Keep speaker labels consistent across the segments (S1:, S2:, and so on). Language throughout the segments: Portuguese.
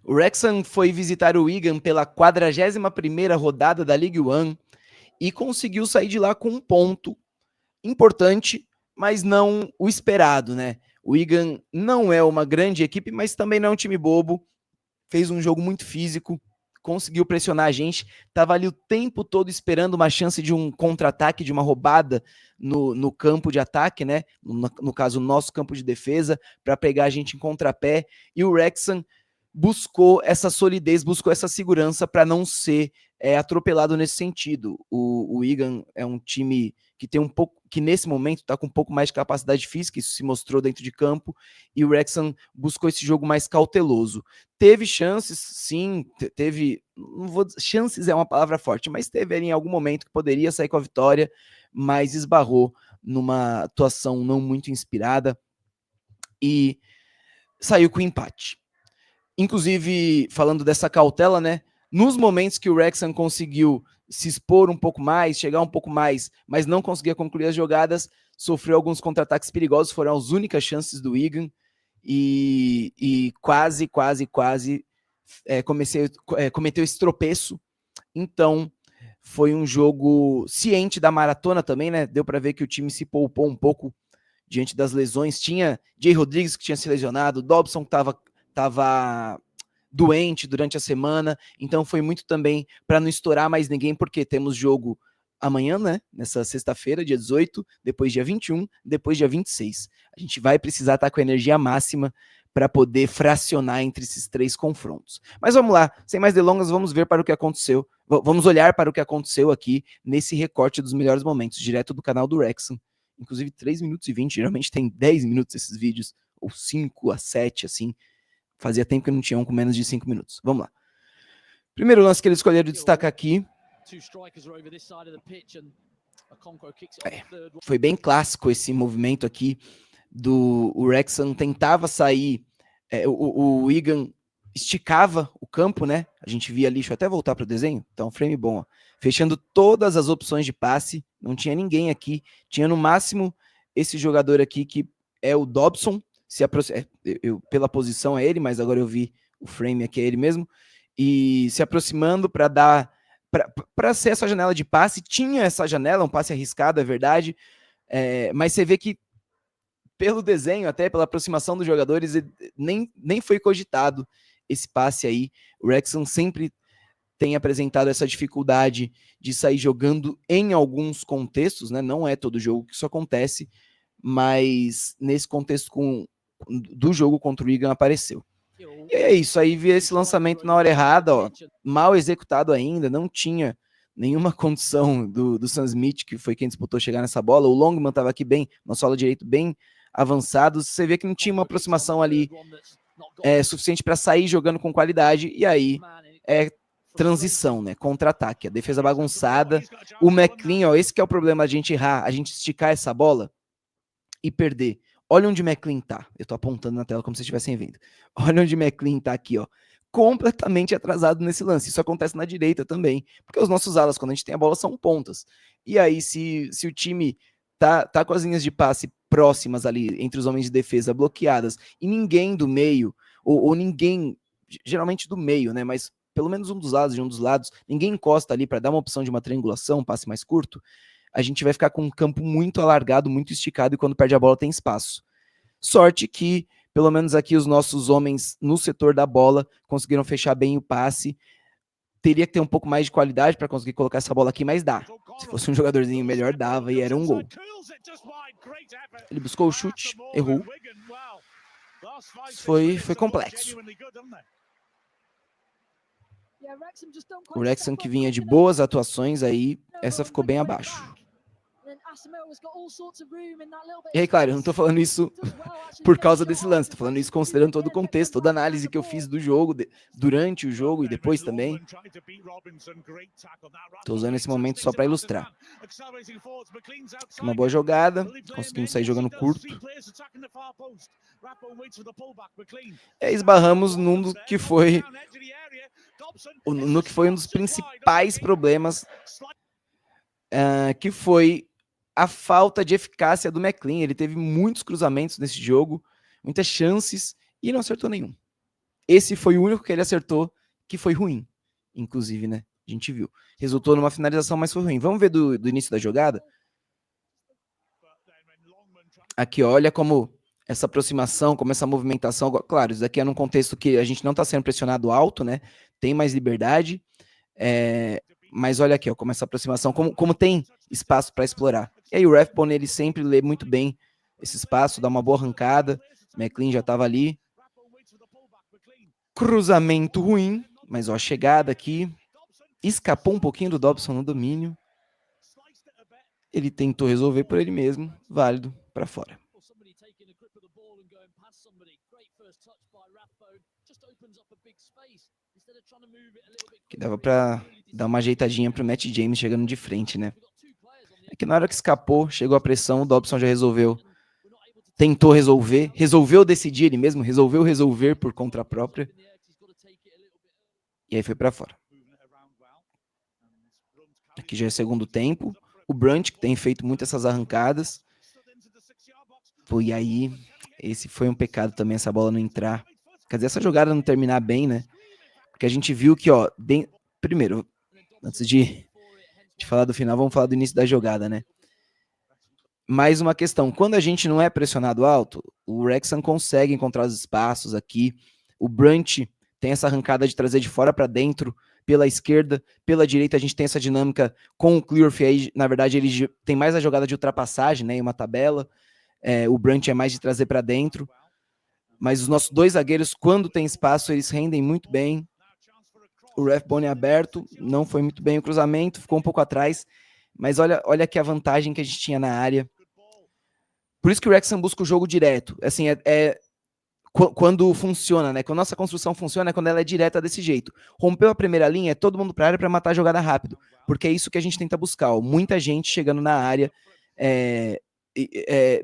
S1: O Wrexham foi visitar o Wigan pela 41ª rodada da League One e conseguiu sair de lá com um ponto importante, mas não o esperado, né? O Wigan não é uma grande equipe, mas também não é um time bobo. Fez um jogo muito físico, conseguiu pressionar a gente, estava ali o tempo todo esperando uma chance de um contra-ataque, de uma roubada no campo de ataque, né? No caso, o nosso campo de defesa, para pegar a gente em contrapé. E o Wrexham buscou essa solidez, buscou essa segurança para não ser atropelado nesse sentido. O Wigan é um time que tem um pouco, que nesse momento está com um pouco mais de capacidade física, isso se mostrou dentro de campo, e o Wrexham buscou esse jogo mais cauteloso. Teve chances, sim, teve, não vou, chances é uma palavra forte, mas teve ali em algum momento que poderia sair com a vitória, mas esbarrou numa atuação não muito inspirada e saiu com empate. Inclusive, falando dessa cautela, né? Nos momentos que o Wrexham conseguiu se expor um pouco mais, chegar um pouco mais, mas não conseguia concluir as jogadas, sofreu alguns contra-ataques perigosos, foram as únicas chances do Wigan e quase cometeu esse tropeço. Então, foi um jogo ciente da maratona também, né? Deu para ver que o time se poupou um pouco diante das lesões. Tinha Jay Rodrigues que tinha se lesionado, Dobson que estava doente durante a semana, então foi muito também para não estourar mais ninguém, porque temos jogo amanhã, né? Nessa sexta-feira, dia 18, depois dia 21, depois dia 26. A gente vai precisar estar com a energia máxima para poder fracionar entre esses três confrontos. Mas vamos lá, sem mais delongas, vamos ver para o que aconteceu. Vamos olhar para o que aconteceu aqui nesse recorte dos melhores momentos, direto do canal do Wrexham. Inclusive 3 minutos e 20, geralmente tem 10 minutos esses vídeos, ou 5 a 7, assim. Fazia tempo que não tinha um com menos de 5 minutos. Vamos lá. Primeiro lance que eles escolheram destacar aqui. Foi bem clássico esse movimento aqui do Wrexham. Tentava sair, o Wigan esticava o campo, né? A gente via ali, deixa eu até voltar para o desenho. Então, frame bom, ó. Fechando todas as opções de passe. Não tinha ninguém aqui. Tinha no máximo esse jogador aqui que é o Dobson. Pela posição é ele, mas agora eu vi o frame aqui, é ele mesmo. E se aproximando para dar para ser essa janela de passe. Tinha essa janela, um passe arriscado, é verdade, mas você vê que pelo desenho, até pela aproximação dos jogadores, nem foi cogitado esse passe aí. O Wrexham sempre tem apresentado essa dificuldade de sair jogando em alguns contextos, né? Não é todo jogo que isso acontece, mas nesse contexto do jogo contra o Wigan apareceu. E é isso, aí vi esse lançamento na hora errada, ó, mal executado ainda, não tinha nenhuma condição do Sam Smith, que foi quem disputou chegar nessa bola. O Longman estava aqui bem, no solo direito bem avançado, você vê que não tinha uma aproximação ali suficiente para sair jogando com qualidade, e aí transição, né, contra-ataque, a defesa bagunçada, o McLean, ó, esse que é o problema, a gente errar, a gente esticar essa bola e perder. Olha onde o McLean tá. Eu tô apontando na tela como se estivessem vendo. Olha onde o McLean tá aqui, ó. Completamente atrasado nesse lance. Isso acontece na direita também. Porque os nossos alas, quando a gente tem a bola, são pontas. E aí, se o time tá com as linhas de passe próximas ali, entre os homens de defesa bloqueadas, e ninguém do meio, ou ninguém, geralmente do meio, né? Mas pelo menos um dos lados, ninguém encosta ali para dar uma opção de uma triangulação, um passe mais curto, a gente vai ficar com um campo muito alargado, muito esticado, e quando perde a bola tem espaço. Sorte que, pelo menos aqui, os nossos homens no setor da bola conseguiram fechar bem o passe. Teria que ter um pouco mais de qualidade para conseguir colocar essa bola aqui, mas dá. Se fosse um jogadorzinho melhor, dava, e era um gol. Ele buscou o chute, errou. Foi complexo. O Wrexham que vinha de boas atuações aí, essa ficou bem abaixo. E aí, claro, eu não tô falando isso por causa desse lance, tô falando isso considerando todo o contexto, toda a análise que eu fiz do jogo, durante o jogo e depois também. Tô usando esse momento só para ilustrar. Uma boa jogada, conseguimos sair jogando curto. E aí esbarramos no que foi um dos principais problemas, que foi a falta de eficácia do McLean. Ele teve muitos cruzamentos nesse jogo, muitas chances e não acertou nenhum. Esse foi o único que ele acertou que foi ruim, inclusive, né? A gente viu. Resultou numa finalização, mas foi ruim. Vamos ver do início da jogada? Aqui, olha como essa aproximação, como essa movimentação. Claro, isso daqui é num contexto que a gente não está sendo pressionado alto, né? Tem mais liberdade. Mas olha aqui, ó, como essa aproximação, como tem espaço para explorar. E aí o Rathbone, ele sempre lê muito bem esse espaço, dá uma boa arrancada. McLean já estava ali. Cruzamento ruim, mas ó, a chegada aqui. Escapou um pouquinho do Dobson no domínio. Ele tentou resolver por ele mesmo. Válido, para fora. Que dava para dar uma ajeitadinha pro Matt James chegando de frente, né? É que na hora que escapou, chegou a pressão, o Dobson já resolveu. Tentou resolveu decidir ele mesmo, resolveu resolver por conta própria. E aí foi para fora. Aqui já é segundo tempo. O Brunt, que tem feito muitas essas arrancadas. Pô, e aí, esse foi um pecado também, essa bola não entrar. Quer dizer, essa jogada não terminar bem, né? Porque a gente viu que, ó, primeiro, antes de falar do final, vamos falar do início da jogada, né? Mais uma questão, quando a gente não é pressionado alto, o Wrexham consegue encontrar os espaços aqui. O Brunt tem essa arrancada de trazer de fora para dentro, pela esquerda, pela direita a gente tem essa dinâmica com o Clearfield. Aí, na verdade, ele tem mais a jogada de ultrapassagem, né, em uma tabela. O Brunt é mais de trazer para dentro. Mas os nossos dois zagueiros, quando tem espaço, eles rendem muito bem. O Rathbone aberto, não foi muito bem o cruzamento, ficou um pouco atrás. Mas olha aqui a vantagem que a gente tinha na área. Por isso que o Wrexham busca o jogo direto. Assim, quando funciona, né? Quando a nossa construção funciona, é quando ela é direta desse jeito. Rompeu a primeira linha, é todo mundo para a área para matar a jogada rápido. Porque é isso que a gente tenta buscar. Ó. Muita gente chegando na área,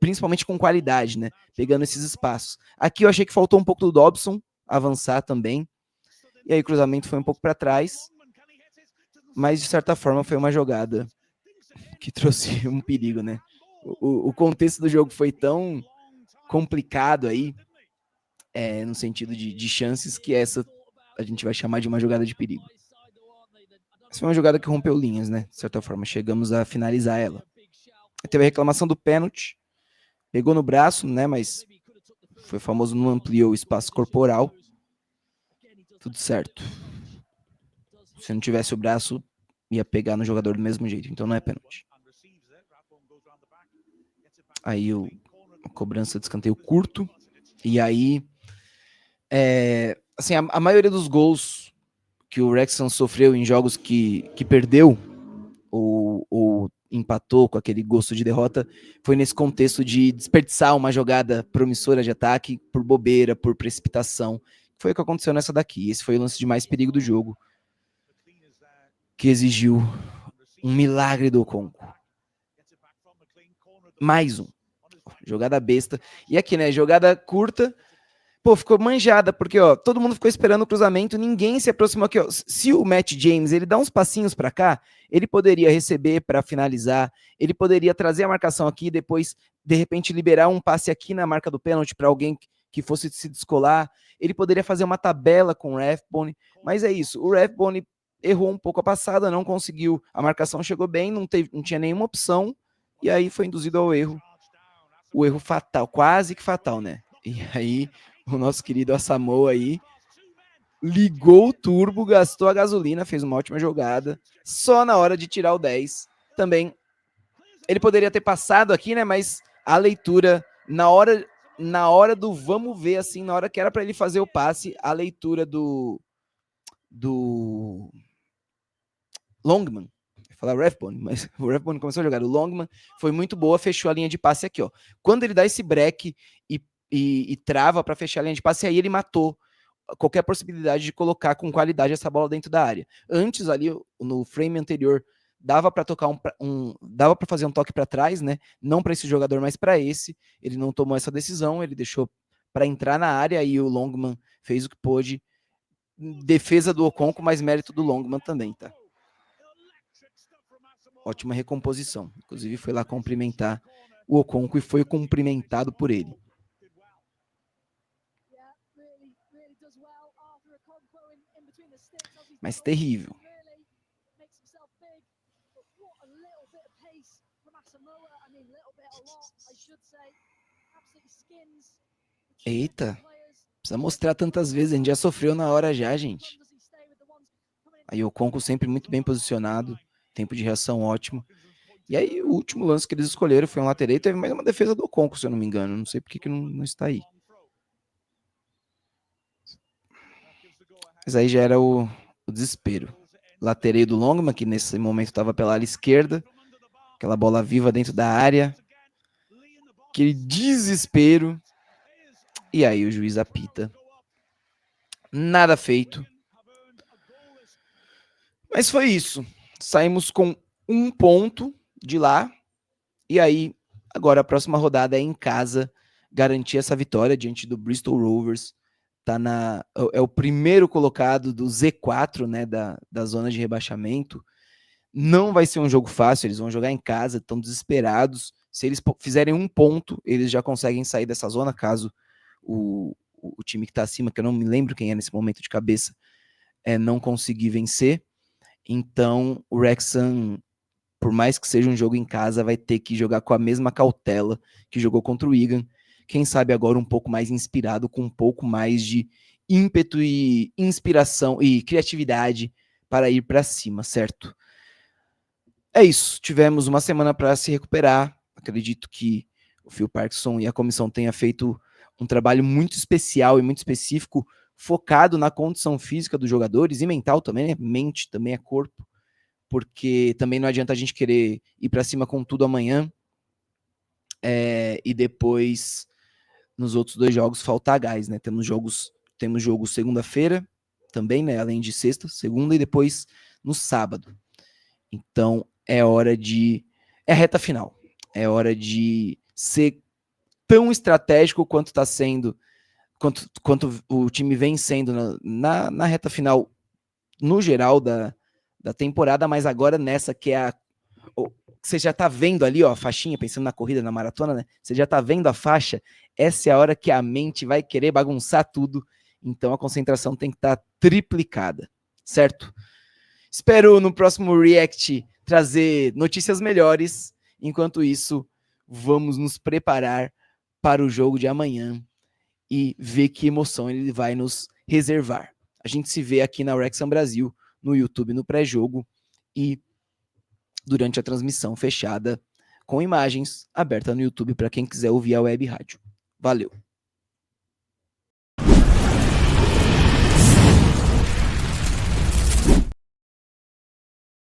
S1: principalmente com qualidade, né? Pegando esses espaços. Aqui eu achei que faltou um pouco do Dobson avançar também. E aí o cruzamento foi um pouco para trás. Mas, de certa forma, foi uma jogada que trouxe um perigo, né? O contexto do jogo foi tão complicado aí, no sentido de chances, que essa a gente vai chamar de uma jogada de perigo. Essa foi uma jogada que rompeu linhas, né? De certa forma, chegamos a finalizar ela. Teve a reclamação do pênalti, pegou no braço, né? Mas foi famoso, não ampliou o espaço corporal. Tudo certo. Se não tivesse o braço, ia pegar no jogador do mesmo jeito, então não é pênalti. Aí a cobrança de escanteio curto, e aí assim, a maioria dos gols que o Wrexham sofreu em jogos que perdeu ou empatou com aquele gosto de derrota, foi nesse contexto de desperdiçar uma jogada promissora de ataque por bobeira, por precipitação. Foi o que aconteceu nessa daqui. Esse foi o lance de mais perigo do jogo, que exigiu um milagre do Okonkwo. Mais um. Jogada besta. E aqui, né, jogada curta, pô, ficou manjada, porque, ó, todo mundo ficou esperando o cruzamento, ninguém se aproximou aqui, ó. Se o Matt James, ele dá uns passinhos para cá, ele poderia receber para finalizar, ele poderia trazer a marcação aqui, depois, de repente, liberar um passe aqui na marca do pênalti para alguém que fosse se descolar, ele poderia fazer uma tabela com o Rathbone, mas é isso, o Rathbone errou um pouco a passada, não conseguiu, a marcação chegou bem, não tinha nenhuma opção, e aí foi induzido ao erro, o erro fatal, quase que fatal, né? E aí o nosso querido Asamoah aí ligou o turbo, gastou a gasolina, fez uma ótima jogada, só na hora de tirar o 10. Também ele poderia ter passado aqui, né, mas a leitura na hora do vamos ver, assim, na hora que era para ele fazer o passe, a leitura do Longman, falar Rathbone, mas o Rathbone começou a jogar, o Longman foi muito boa, fechou a linha de passe aqui, ó. Quando ele dá esse break e trava para fechar a linha de passe, aí ele matou qualquer possibilidade de colocar com qualidade essa bola dentro da área. Antes ali, no frame anterior, dava para tocar dava para fazer um toque para trás, né? Não para esse jogador, mas para esse. Ele não tomou essa decisão, ele deixou para entrar na área e o Longman fez o que pôde. Defesa do Okonkwo, mas mérito do Longman também, tá? Ótima recomposição. Inclusive foi lá cumprimentar o Okonkwo e foi cumprimentado por ele. Mas terrível. Eita, precisa mostrar tantas vezes, a gente já sofreu na hora já, gente. Aí o Conco sempre muito bem posicionado, tempo de reação ótimo. E aí o último lance que eles escolheram foi um lateral e teve mais uma defesa do Conco, se eu não me engano. Não sei por que não está aí. Mas aí já era o desespero. Laterei do Longman, que nesse momento estava pela ala esquerda. Aquela bola viva dentro da área. Aquele desespero. E aí o juiz apita. Nada feito. Mas foi isso. Saímos com 1 ponto de lá. E aí, agora a próxima rodada é em casa. Garantir essa vitória diante do Bristol Rovers. É o primeiro colocado do Z4, né, da zona de rebaixamento. Não vai ser um jogo fácil, eles vão jogar em casa, estão desesperados. Se eles fizerem 1 ponto, eles já conseguem sair dessa zona, caso o time que está acima, que eu não me lembro quem é nesse momento de cabeça, não conseguir vencer. Então, o Wrexham, por mais que seja um jogo em casa, vai ter que jogar com a mesma cautela que jogou contra o Wigan. Quem sabe agora um pouco mais inspirado, com um pouco mais de ímpeto e inspiração e criatividade para ir para cima, certo? É isso. Tivemos uma semana para se recuperar. Acredito que o Phil Parkinson e a comissão tenham feito um trabalho muito especial e muito específico, focado na condição física dos jogadores e mental também, né? Mente também é corpo, porque também não adianta a gente querer ir para cima com tudo amanhã e depois nos outros 2 jogos faltar gás, né? Temos jogo segunda-feira também, né? Além de sexta, segunda e depois no sábado. Então é hora de... É a reta final. É hora de ser tão estratégico quanto está sendo, quanto o time vem sendo na reta final, no geral da temporada, mas agora nessa que é a... Você já tá vendo ali, ó, a faixinha, pensando na corrida, na maratona, né? Você já tá vendo a faixa, essa é a hora que a mente vai querer bagunçar tudo, então a concentração tem que estar triplicada, certo? Espero no próximo React trazer notícias melhores. Enquanto isso, vamos nos preparar para o jogo de amanhã e ver que emoção ele vai nos reservar. A gente se vê aqui na Wrexham Brasil, no YouTube, no pré-jogo e durante a transmissão fechada com imagens aberta no YouTube para quem quiser ouvir a web rádio. Valeu!